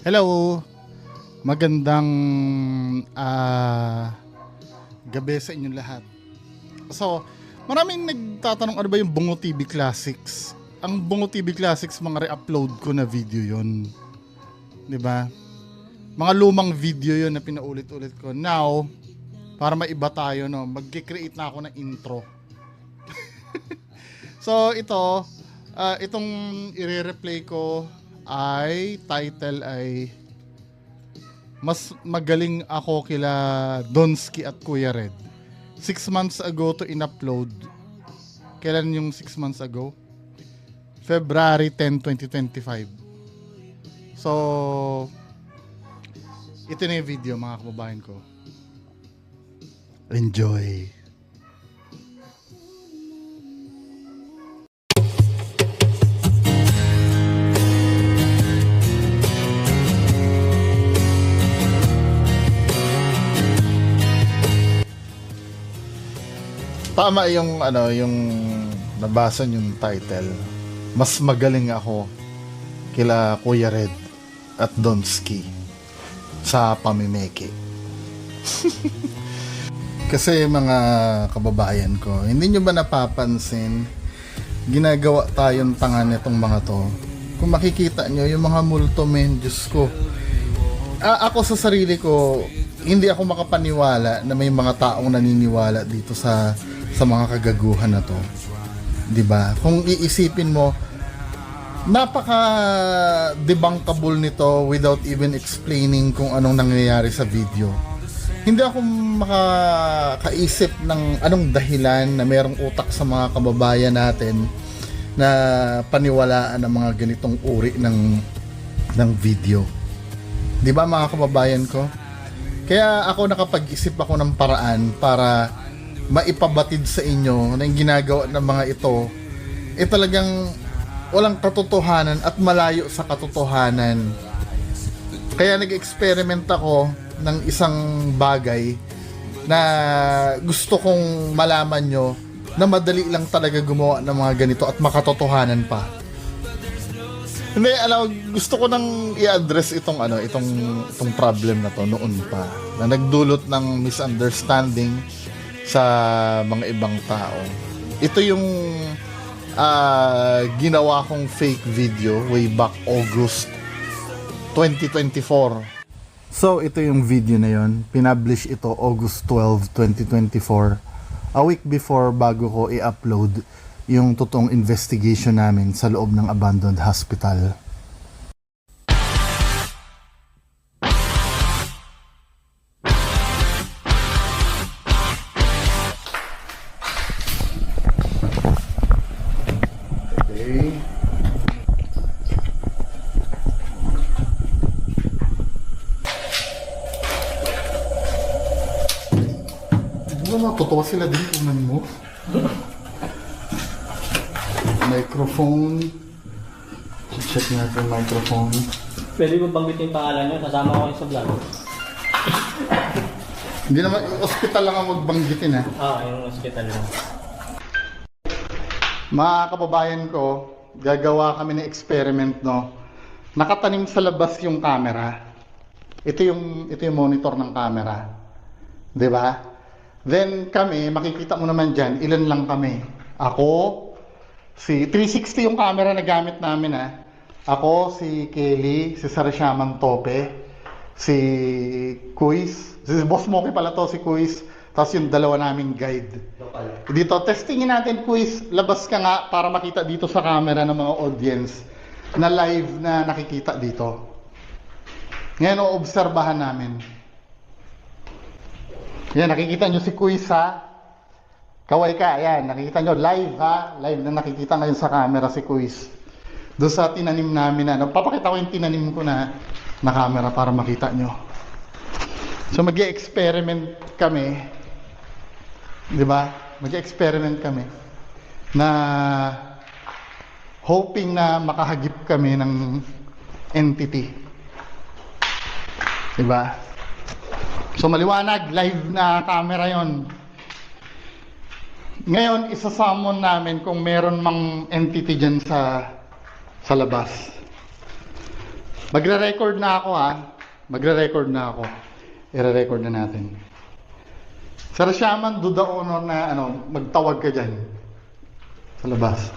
Hello! Magandang gabi sa inyong lahat. So, maraming nagtatanong ano ba yung Bungo TV Classics. Ang Bungo TV Classics, mga re-upload ko na video yon, 'di ba? Mga lumang video yon na pinaulit-ulit ko. Now, para maiba tayo, no, mag-create na ako ng intro. So, itong i-replay ko ay title ay Mas Magaling Ako Kila Donsky at Kuya Red. 6 months ago to in-upload. Kailan yung 6 months ago? February 10, 2025. So, ito na yung video, mga kababayan ko. Enjoy! Tama yung yung nabasa yung title. Mas magaling ako kila Kuya Red at Donsky sa pamimeke. Kasi mga kababayan ko, hindi nyo ba napapansin ginagawa tayong tanga nitong mga to? Kung makikita nyo yung mga multo, men, Diyos ko. Ako sa sarili ko, hindi ako makapaniwala na may mga taong naniniwala dito sa mga kagaguhan na to. 'Di ba? Kung iisipin mo, napaka debunkable nito without even explaining kung anong nangyayari sa video. Hindi ako makakaisip ng anong dahilan na mayroong utak sa mga kababayan natin na paniwalaan ang mga ganitong uri ng video. 'Di ba, mga kababayan ko? Kaya ako nakapag-isip ako ng paraan para maipabatid sa inyo na yung ginagawa ng mga ito talagang walang katotohanan at malayo sa katotohanan. Kaya nag-experiment ako ng isang bagay na gusto kong malaman nyo na madali lang talaga gumawa ng mga ganito at makatotohanan pa. Hindi, gusto ko nang i-address itong problem na to noon pa, na nagdulot ng misunderstanding sa mga ibang tao. Ito yung ginawa kong fake video way back August 2024. So, ito yung video na yon. Pinablish ito August 12, 2024. A week before bago ko i-upload yung totoong investigation namin sa loob ng abandoned hospital. Totoo sila din, kunan mo. Microphone. Check natin yung microphone. Pwede mo banggitin yung pangalan nyo? Sasama ko kayo sa vlog. Hindi naman, hospital lang ang magbanggitin, ha? Yung hospital lang. Mga kababayan ko, gagawa kami ng experiment, no? Nakatanim sa labas yung camera. Ito yung monitor ng camera. 'Di ba? Then kami, makikita mo naman dyan, ilan lang kami. Ako, si 360 yung camera na gamit namin, ha. Ako, si Kelly, si Sarasyaman Tope, si Kuis, si Boss Moki pala to, si Kuis, tapos yung dalawa naming guide. Dito, testingin natin, Kuis, labas ka nga para makita dito sa camera ng mga audience na live na nakikita dito. Ngayon, oobserbahan namin. Yan, nakikita nyo si Kuis, ha? Kaway ka, yan, nakikita nyo, live, ha? Live na nakikita ngayon sa camera si Kuis. Doon sa tinanim namin na, papakita ko yung tinanim ko na camera para makita nyo. So, mag-experiment kami, di ba? Mag-experiment kami na hoping na makahagip kami ng entity. Di ba? So, maliwanag, live na camera yon. Ngayon, isa-summon namin kung meron mang entity dyan sa labas. Magre-record na ako ha. Magre-record na ako. I-record na natin. Sir Shaman, do the honor na magtawag ka dyan. Sa labas.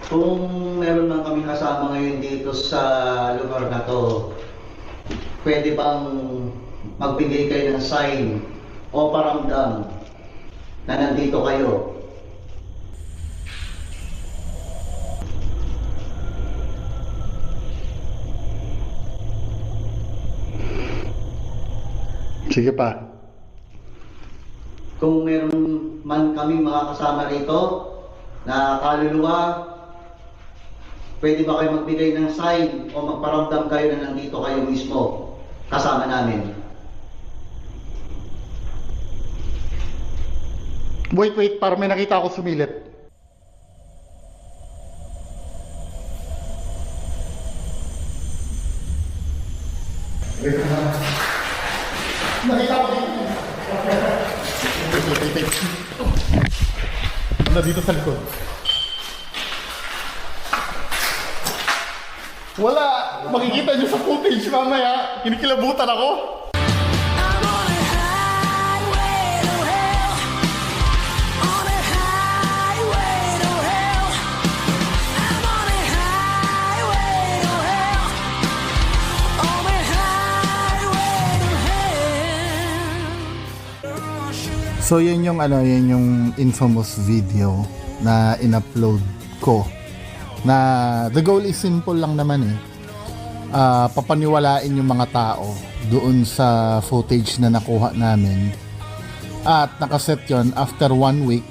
Kung meron lang kami kasama ngayon dito sa lugar na to, pwede bang magbigay kayo ng sign o paramdam na nandito kayo? Sige pa. Kung meron man kami makakasama rito na kaluluwa, pwede ba kayo magbigay ng sign o magparamdam kayo na nandito kayo mismo kasama namin? Wait, para may nakita ako sumilip. Nakita ko dito. Wait. Dito sa likod. Wala! Makikita nyo sa footage mamaya. Kinikilabutan ako. I'm on a highway to hell. On a highway to hell. I'm on a highway to hell. On a highway to hell. So yan yung infamous video na in-upload ko. Na the goal is simple lang naman eh. Papaniwalain yung mga tao doon sa footage na nakuha namin. At nakaset yon after 1 week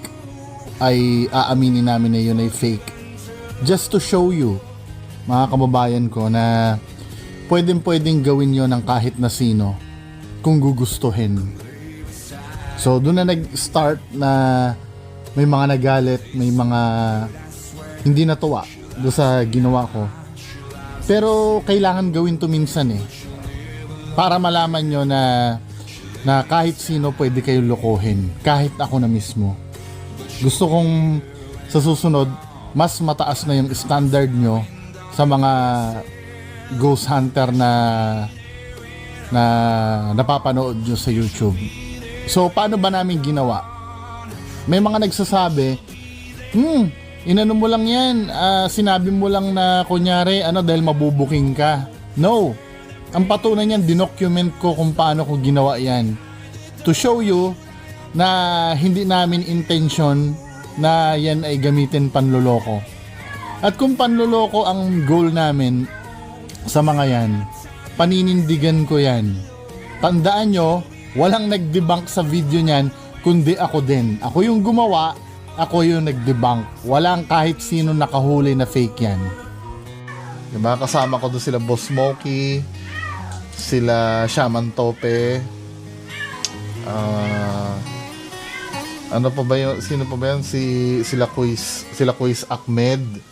ay aaminin namin na yun ay fake. Just to show you, mga kababayan ko, na pwedeng gawin yon ng kahit na sino kung gugustuhin. So doon na nag-start na may mga nagalit, may mga hindi natuwa doon sa ginawa ko. Pero kailangan gawin to minsan eh. Para malaman nyo na kahit sino pwede kayong lokohin. Kahit ako na mismo. Gusto kong sa susunod, mas mataas na yung standard nyo sa mga ghost hunter na napapanood nyo sa YouTube. So, paano ba namin ginawa? May mga nagsasabi, inano mo lang yan, sinabi mo lang na kunyari, dahil mabubuking ka. No. Ang patunay niyan, dinocument ko kung paano ko ginawa yan. To show you na hindi namin intention na yan ay gamitin panloloko. At kung panloloko ang goal namin sa mga yan, paninindigan ko yan. Tandaan nyo, walang nag-debunk sa video niyan, kundi ako din. Ako yung gumawa, ako yung nag-debunk. Walang kahit sino nakahuli na fake yan. Diba? Kasama ko doon sila Boss Smokey, sila Shaman Tope, ano pa ba yun? Sino pa ba yun? Sila Quiz Ahmed,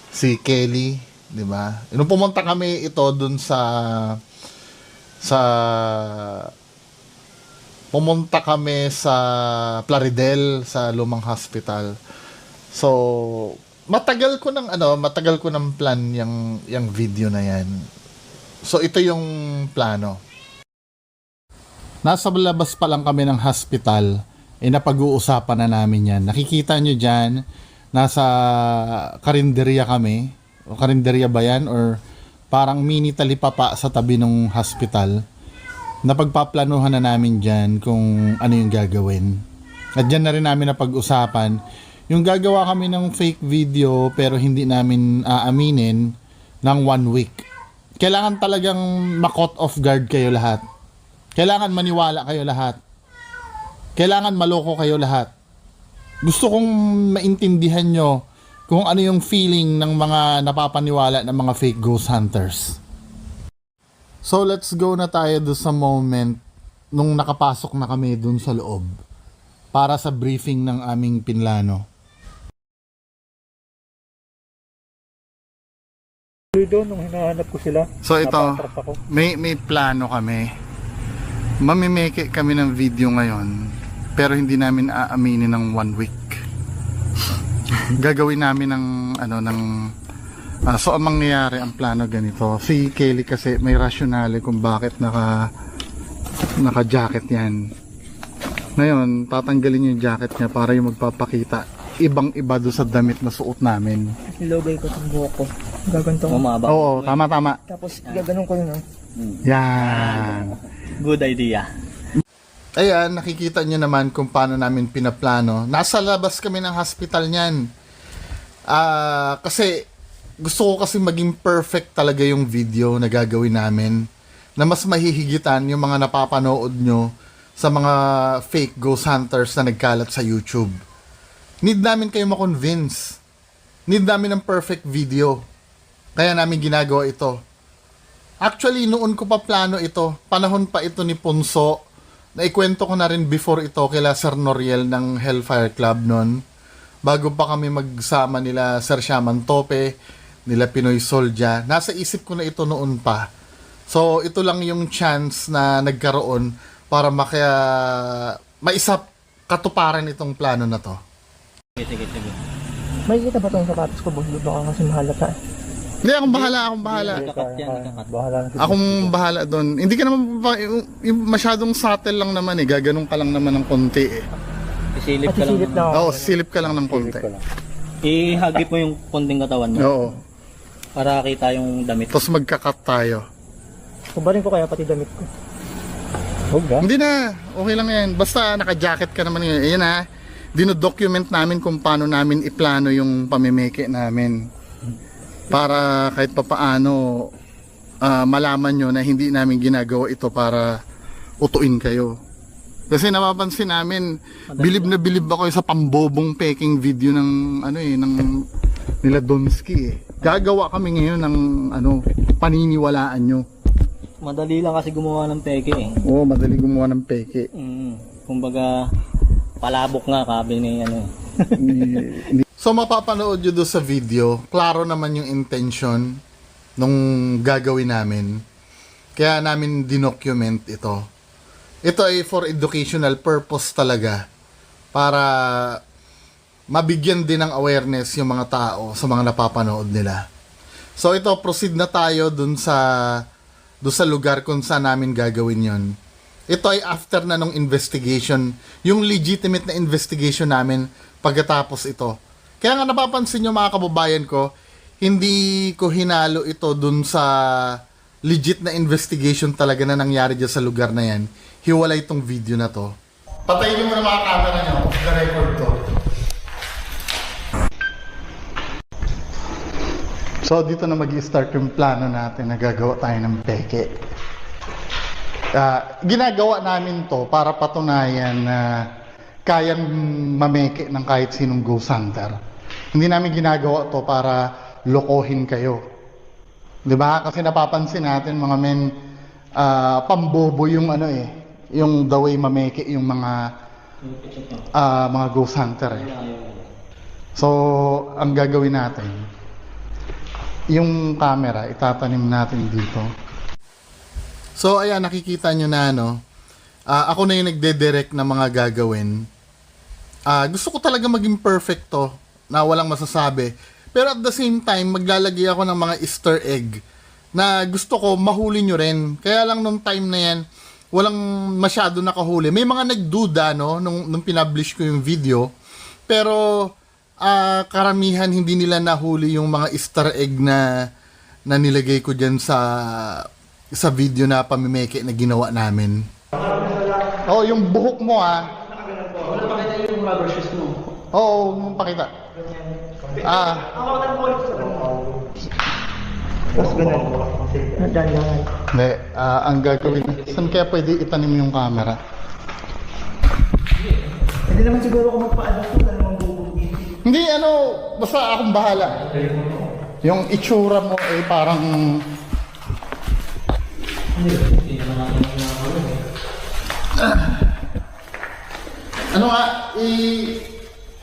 si Kelly, diba? Nung pumunta kami ito doon pumunta kami sa Plaridel, sa lumang hospital. So, matagal ko ng plan yung video na yan. So, ito yung plano. Nasa labas pa lang kami ng hospital, napag-uusapan na namin yan. Nakikita nyo dyan, nasa karinderya kami. O karinderya ba yan? Or parang mini talipapa sa tabi ng hospital. Napagpaplanuhan na namin dyan kung ano yung gagawin. At dyan na rin namin napag-usapan. Yung gagawa kami ng fake video pero hindi namin aaminin ng 1 week. Kailangan talagang ma-caught off guard kayo lahat. Kailangan maniwala kayo lahat. Kailangan maloko kayo lahat. Gusto kong maintindihan nyo kung ano yung feeling ng mga napapaniwala ng mga fake ghost hunters. So let's go na tayo doon sa moment nung nakapasok na kami doon sa loob para sa briefing ng aming pinlano. Doon nung hinahanap ko sila. So ito, may plano kami. Mamimeke kami ng video ngayon pero hindi namin aaminin ng 1 week. Gagawin namin ng So ang mangyayari, ang plano ganito. Si Kelly kasi may rasyonale kung bakit naka-jacket yan. Ngayon, tatanggalin yung jacket niya para yung magpapakita ibang iba doon sa damit na suot namin. Ilogay ko sa buhok ko. Gaganto ko. Umaba. Oo, tama. Tapos gaganon ko yun. Yan. Good idea. Ayan, nakikita nyo naman kung paano namin pinaplano. Nasa labas kami ng hospital niyan. Kasi gusto ko kasi maging perfect talaga yung video na gagawin namin. Na mas mahihigitan yung mga napapanood nyo sa mga fake ghost hunters na nagkalat sa YouTube. Need namin kayo ma-convince. Need namin ng perfect video. Kaya namin ginagawa ito. Actually, noon ko pa plano ito. Panahon pa ito ni Punso. Naikwento ko na rin before ito kila Sir Noriel ng Hellfire Club noon. Bago pa kami magsama nila Sir Shaman Tope, nila Pinoy Soldier. Nasa isip ko na ito noon pa. So, ito lang yung chance na nagkaroon para maisap katuparan itong plano na to. Sige. May kita ba itong sapatos ko, boss? Baka kasi mahalata. Hindi, akong bahala. Nakakat yan, nakakat. Bahala na si Akong bahala doon. Hindi ka naman yung masyadong subtle lang naman eh. Gaganong ka lang naman ng konti eh. Isilip ka lang. Sisilip na ako. Oo, silip ka lang ng konti. ko lang. Ihagip mo yung konting katawan mo. Oo. Para kita yung damit. Tapos magkakat tayo. Kubarin ko kaya pati damit ko. Huwag ba? Hindi na, okay lang yan. Basta naka-jacket ka naman yun. Ayan ha, dinodocument namin kung paano namin iplano yung pamimeke namin. Para kahit papaano malaman nyo na hindi namin ginagawa ito para utuin kayo. Kasi napapansin namin, bilib na bilib ako sa pambobong peking video ng ng nila Donsky eh. Gagawa kami ngayon ng paniniwalaan nyo. Madali lang kasi gumawa ng peke eh. Oo, madali gumawa ng peke. Kumbaga, palabok nga kabi ni So mapapanood nyo doon sa video, klaro naman yung intention nung gagawin namin. Kaya namin dinocument ito. Ito ay for educational purpose talaga. Para mabigyan din ng awareness yung mga tao sa mga napapanood nila. So ito, proceed na tayo doon sa lugar kung saan namin gagawin yon. Ito ay after na nung investigation, yung legitimate na investigation namin pagkatapos ito. Kaya nga napapansin nyo mga kababayan ko, hindi ko hinalo ito dun sa legit na investigation talaga na nangyari dyan sa lugar na yan. Hiwalay itong video na to. Patayin nyo muna mga camera nyo, off the record to. So dito na mag-i-start yung plano natin na gagawa tayo ng peke. Ginagawa namin to para patunayan na kayang mameke ng kahit sinong ghost hunter. Hindi namin ginagawa to para lokohin kayo. 'Di ba? Kasi napapansin natin mga men, pambobo yung yung the way mameke yung mga ghost hunter eh. So, ang gagawin natin, yung camera itatanim natin dito. So ayan, nakikita nyo na ako na yung nagde-direct na mga gagawin. Gusto ko talaga maging perfecto na walang masasabi. Pero at the same time, maglalagay ako ng mga Easter egg na gusto ko mahuli nyo rin. Kaya lang nung time na yan, walang masyado nakahuli. May mga nagduda nung pinublish ko yung video. Pero karamihan hindi nila nahuli yung mga Easter egg na nilagay ko dyan sa video na pamimeke na ginawa namin. Oh, yung buhok mo Wala pakita yung rubber shoes mo. Oo, pakita. Tapos ganun. Dandahan. Hindi, ang gagawin, saan kaya pwede itanim yung camera? Hindi naman siguro kung magpa-adopt ko, naman bubugi. Hindi, basta akong bahala. Yung itsura mo ay parang...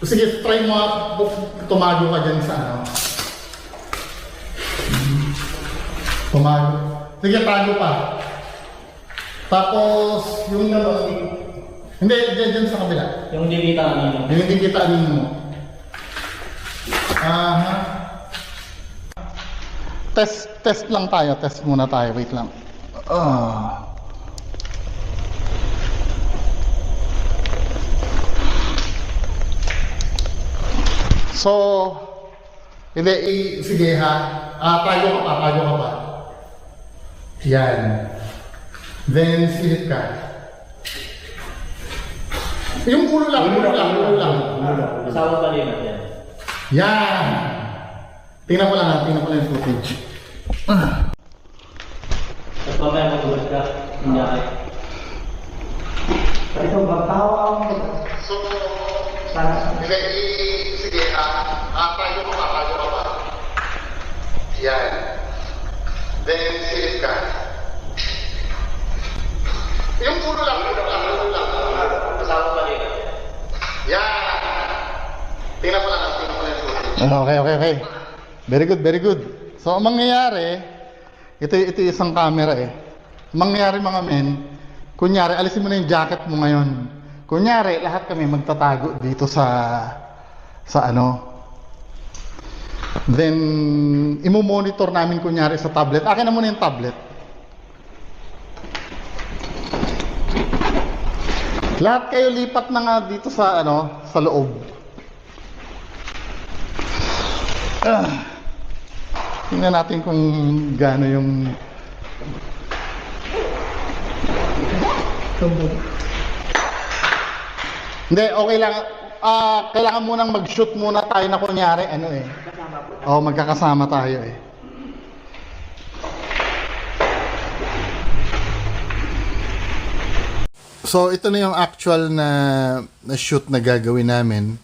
Sige, try mo tumago ka dyan sa Tumago. Sige, tago pa. Tapos, yung hindi, dyan sa kabila. Yung dikita nino. Yung hindi kita mo. Test lang tayo. Test muna tayo. Wait lang. So, hindi, sige ha. Tayo ka pa. Yan. Then, silip ka. Yung ulo lang. Kasama pa rin natin. Yan. Tingnan ko lang yung footage. Tapos mamaya mag-uwas ka. Kunyari. Ito ba? Tawa ako. So, hindi, sige ha. Tayo ka pa. Yan. Then, silip ka. Yung ulo lang. Kasama pa rin natin. Yan. Tingnan ko lang yung footage. Okay. Very good. So, ang mangyayari, ito isang camera eh. Mangyayari mga men, kunyari, alisin mo na yung jacket mo ngayon. Kunyari, lahat kami magtatago dito sa ano. Then, imo-monitor namin kunyari sa tablet. Akin na muna yung tablet. Lahat kayo lipat na nga dito sa ano, sa loob. Tingnan natin kung gaano yung hindi, okay lang. Kailangan munang mag-shoot muna tayo na kunyari, magkakasama tayo eh. So, ito na yung actual na shoot na gagawin namin.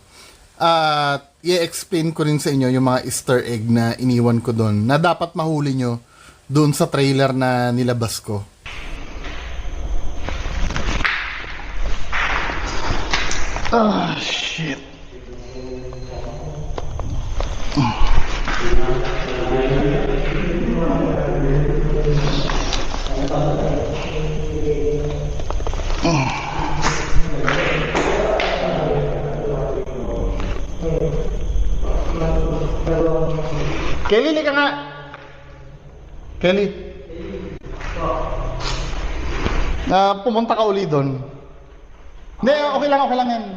At i-explain ko rin sa inyo yung mga Easter egg na iniwan ko doon na dapat mahuli nyo doon sa trailer na nilabas ko. Shit. Kelly, lika nga. Kelly. Pumunta ka uli doon. Hindi, okay lang yan.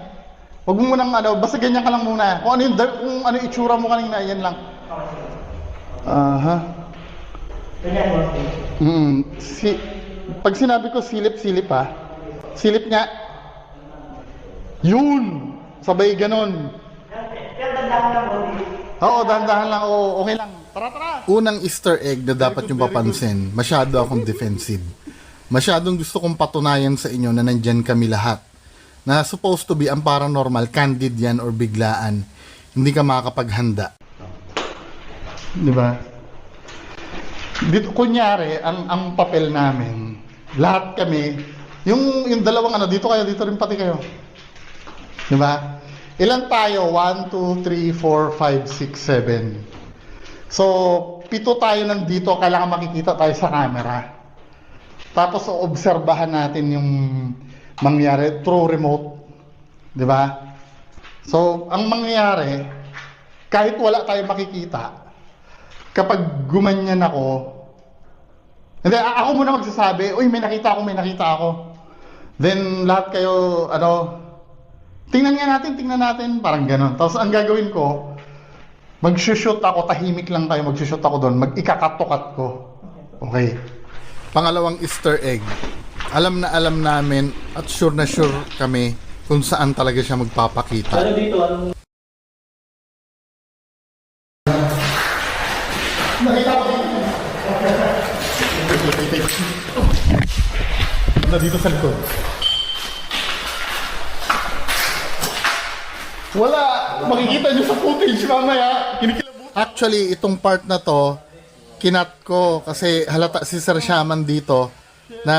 Huwag mo munang basta ganyan ka lang muna. Kung ano yung itsura mo kanina, yan lang. Pag sinabi ko silip ha. Silip nga. Yun! Sabay ganon. Oo, dahan-dahan lang. Oo, okay lang. Tara! Unang Easter egg na dapat yung papansin, masyado akong defensive. Masyadong gusto kong patunayan sa inyo na nandyan kami lahat. Na supposed to be ang paranormal, candid yan or biglaan. Hindi ka makakapaghanda. Diba? Dito, kunyari, ang papel namin, lahat kami, yung dalawang dito rin pati kayo. Diba? Ilan tayo? 1, 2, 3, 4, 5, 6, 7. So, 7 tayo nandito, kailangan makikita tayo sa camera. Tapos, obserbahan natin yung mangyari through remote. Diba? So, ang mangyayari, kahit wala tayong makikita, kapag gumanyan ako, hindi, ako muna magsasabi, uy, may nakita ako. Then, lahat kayo, tingnan natin, parang ganon. Tapos, ang gagawin ko, mag-shoot ako, tahimik lang kayo, mag-shoot ako doon, mag-ikakat-tukat ko. Okay. Pangalawang Easter egg. Alam namin at sure na sure kami kung saan talaga siya magpapakita. Pero dito, Nakita ko dito sa likod. Wala! Makikita nyo sa footage mamaya. Actually, itong part na to, kinat ko kasi halata si Sir Shaman dito na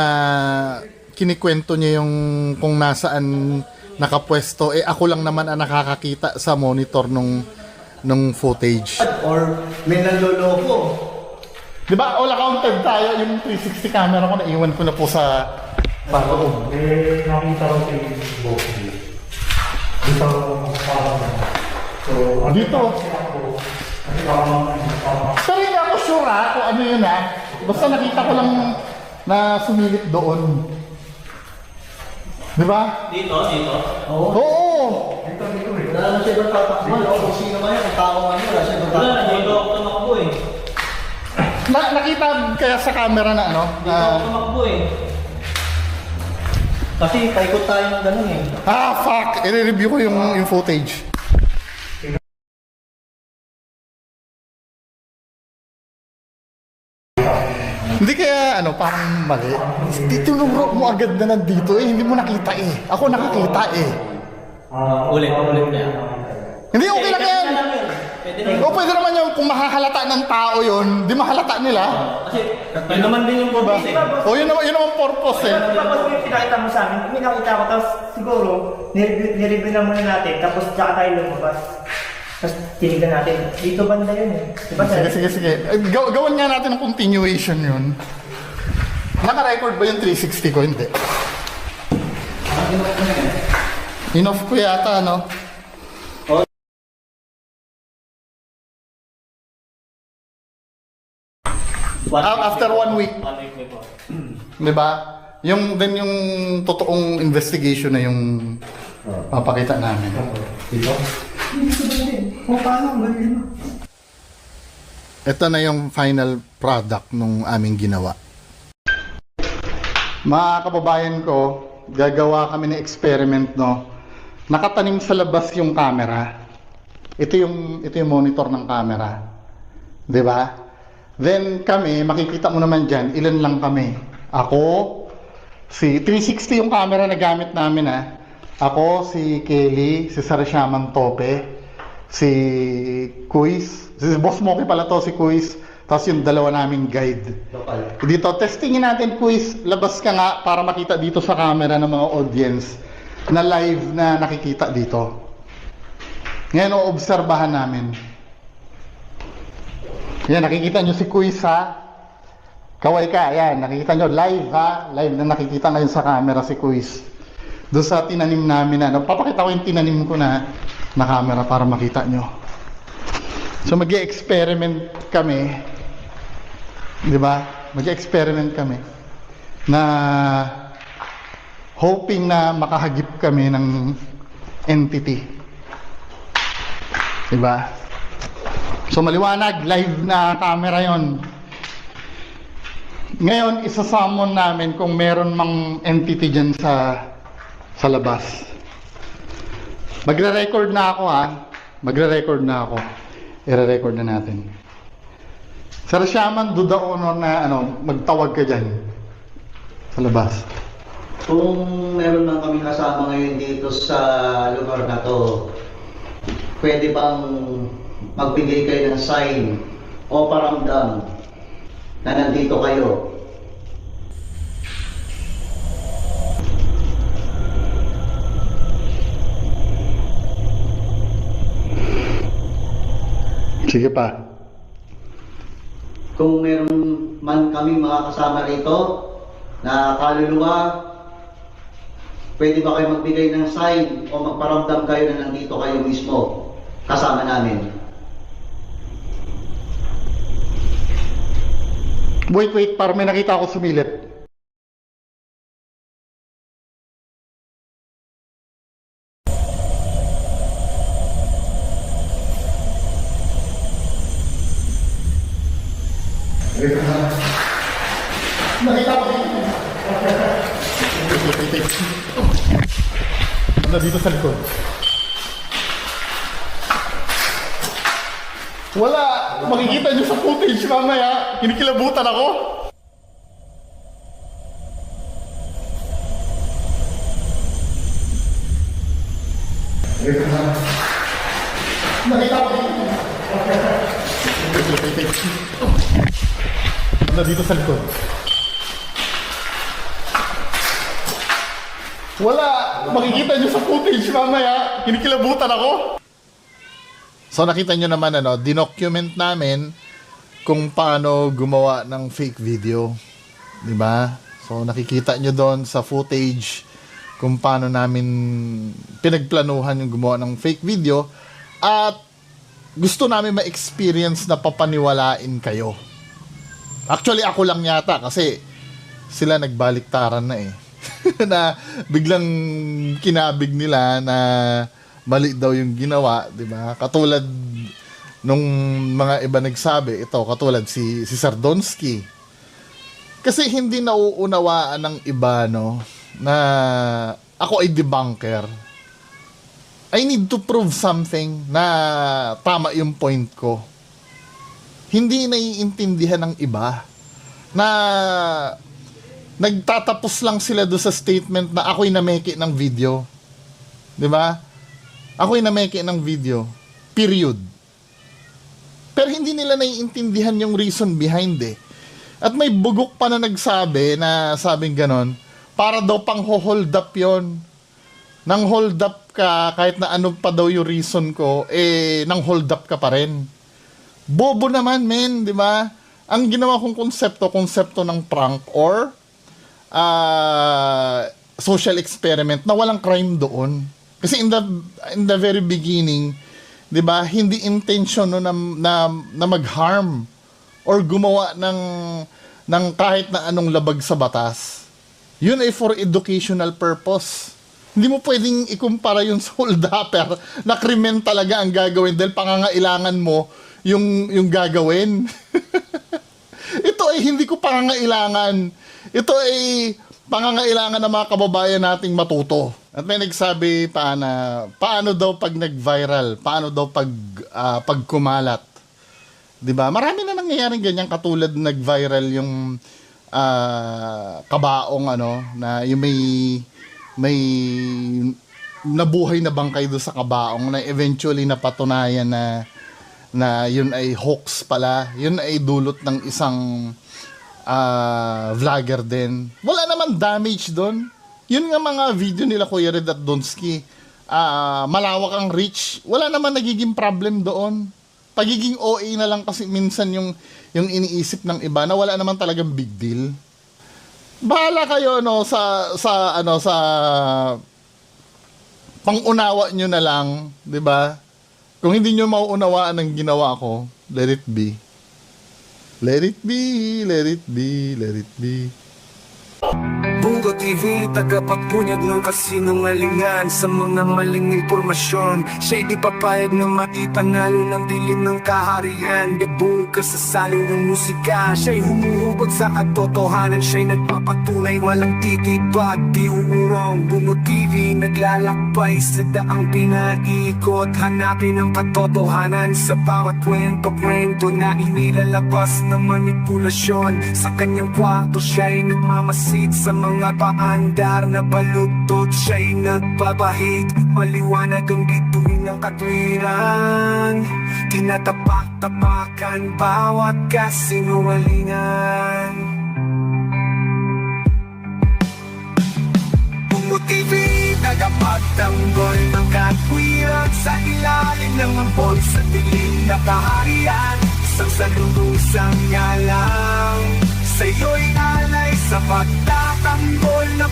kinikwento niya yung kung nasaan nakapwesto. Ako lang naman ang nakakakita sa monitor nung footage. Or may nanloloko. Diba, all accounted tayo, yung 360 camera ko, naiwan ko na po sa loob. Nakita ko si Bossy. Dito parang Dito. Pero hindi ako sure kung ano yun Basta nakita ko lang na sumilip doon. Di ba? Dito, dito. Oo! Wala naman siya ibang tatakman, o kung sino man yan, kung tao man yun, wala siya ibang Wala, tatakman. dito ako tumakbo eh. Nakita kaya sa camera na ano? Dito ako tumakbo eh. Kasi paikot tayo ng ganun eh. Fuck! I-review ko yung footage. Hindi kaya parang mali. Tinuro mo agad na nandito hindi mo nakita Ako nakakita Ulit niya. Hindi, okay lang yan. Pwede na. O pwede naman yung kung mahahalata ng tao yun, di mahalata nila. Kasi yun naman din yung purpose eh. O yun naman purpose Tapos yung pinakita mo sa amin, may nakita ko, tapos siguro, nireview na muna natin, tapos tsaka tayo lumabas. Tapos tinignan natin, dito banda yun eh. Diba sir? Sige. Gawan nga natin ng continuation yun. Naka-record ba yung 360 ko? Hindi. In-off ko yata, no? After 1 week. 1 week before. Di ba? Yung totoong investigation na yung papakita namin. Ito na yung final product nung aming ginawa. Mga kababayan ko, gagawa kami ng experiment, no? Nakatanim sa labas yung camera. Ito yung monitor ng camera. 'Di ba? Then kami, makikita mo naman diyan, ilan lang kami. Ako, si 360 yung camera na gamit namin Ako, si Kelly, si Sarasyaman Tope, si Kuis, si Boss Moki pala to, si Kuis, tapos yung dalawa naming guide. Lokal. Dito, testingin natin, Kuis, labas ka nga para makita dito sa camera ng mga audience na live na nakikita dito. Ngayon, oobserbahan namin. Yan, nakikita nyo si Kuis Kaway ka, yan, nakikita nyo live live na nakikita ngayon sa camera si Kuis. Doon sa tinanim namin papakita ko yung tinanim ko na camera para makita nyo. So mag-experiment kami, di ba? Mag-experiment kami na hoping na makahagip kami ng entity. Di ba? So maliwanag, live na camera yon. Ngayon, isasummon namin kung meron mang entity dyan sa labas. Magre-record na ako Magre-record na ako. I-record na natin. Sir Shaman, do the honor na magtawag ka dyan sa labas. Kung meron man kami kasama ngayon dito sa lugar na to, pwede bang magbigay kayo ng sign o paramdam na nandito kayo? Sige pa. Kung meron man kaming mga kasama rito na kaluluwa, pwede ba kayo magbigay ng sign o magparamdam kayo na nandito kayo mismo kasama namin? Wait, para may nakita ako sumilip. Nakita ko dito sa likod. Wala! Makikita nyo sa footage mamaya. Kinikilabutan ako. Nakita ko dito sa likod. Wala! Makikita nyo sa footage mamaya. Kinikilabutan ako. So nakita nyo naman dinocument namin kung paano gumawa ng fake video. 'Di ba? So nakikita nyo doon sa footage kung paano namin pinagplanuhan yung gumawa ng fake video at gusto namin ma-experience na papaniwalain kayo. Actually, ako lang yata kasi sila nagbaliktaran na eh. Na biglang kinabig nila na mali daw yung ginawa, di ba? Katulad nung mga iba nagsabi, ito, katulad si Sardonsky. Kasi hindi nauunawaan ng iba, no, na ako ay debunker. I need to prove something na tama yung point ko. Hindi naiintindihan ng iba na nagtatapos lang sila do sa statement na ako'y nameke ng video. 'Di ba? Ako'y nameke ng video. Period. Pero hindi nila naiintindihan yung reason behind eh. At may bugok pa na nagsabi na sabing ganon, para daw pang hold up yon. Nang hold up ka, kahit na ano pa daw yung reason ko, eh, nang hold up ka pa rin. Bobo naman, men, di ba? Ang ginawa kong konsepto ng prank or social experiment na walang crime doon. Kasi in the very beginning, 'di ba, hindi intention no na mag-harm or gumawa ng kahit na anong labag sa batas. Yun ay for educational purpose. Hindi mo pwedeng ikumpara yung hold-upper na krimen talaga ang gagawin dahil pangangailangan mo yung gagawin. Ito ay hindi ko pangangailangan. Ito ay pangangailangan ng mga kababayan nating matuto. At may nagsabi pa na paano daw pag nag-viral, paano daw pag kumalat. 'Di ba? Marami na nangyayaring ganyan, katulad nag-viral yung kabaong na yung may nabuhay na bangkay do sa kabaong na eventually napatunayan na yun ay hoax pala. Yun ay dulot ng isang vlogger din. Wala naman damage doon. Yun nga mga video nila Kuya Red at Donsky. Malawak ang reach. Wala naman nagiging problem doon. Pagiging OA na lang kasi minsan yung iniisip ng iba na wala naman talagang big deal. Bahala kayo sa pangunawa nyo na lang, 'di ba? Kung hindi nyo mauunawaan ang ginawa ko, let it be. Let it be, let it be, let it be. Bungo TV, tagapagpunyag ng kasinungalingan sa mga maling impormasyon. Siya'y di papayag na maipanalo ng dilim ng kaharian. Debug ka sa salo ng musika, siya'y humuhubog sa katotohanan. Siya'y nagpapatunay, walang titibag, di uurong. Bungo TV, naglalakbay sa daang pinaikot. Hanapin ang katotohanan sa bawat kwento na inilalabas ng manipulasyon. Sa kanyang kwarto, siya'y nagmamasid sa mga paandar na balugtot. Siya'y nagbabahid, maliwanag ang bituin ng katwiran. Tinatapak-tapakan bawat kasinungalingan. Bungo TV, tagapagtanggol ng katwiran. Sa ilalim ng ampon, sa dilim na kaharian. Isang salubusang ngalang sa'yo'y alay sa pagtatanggol ng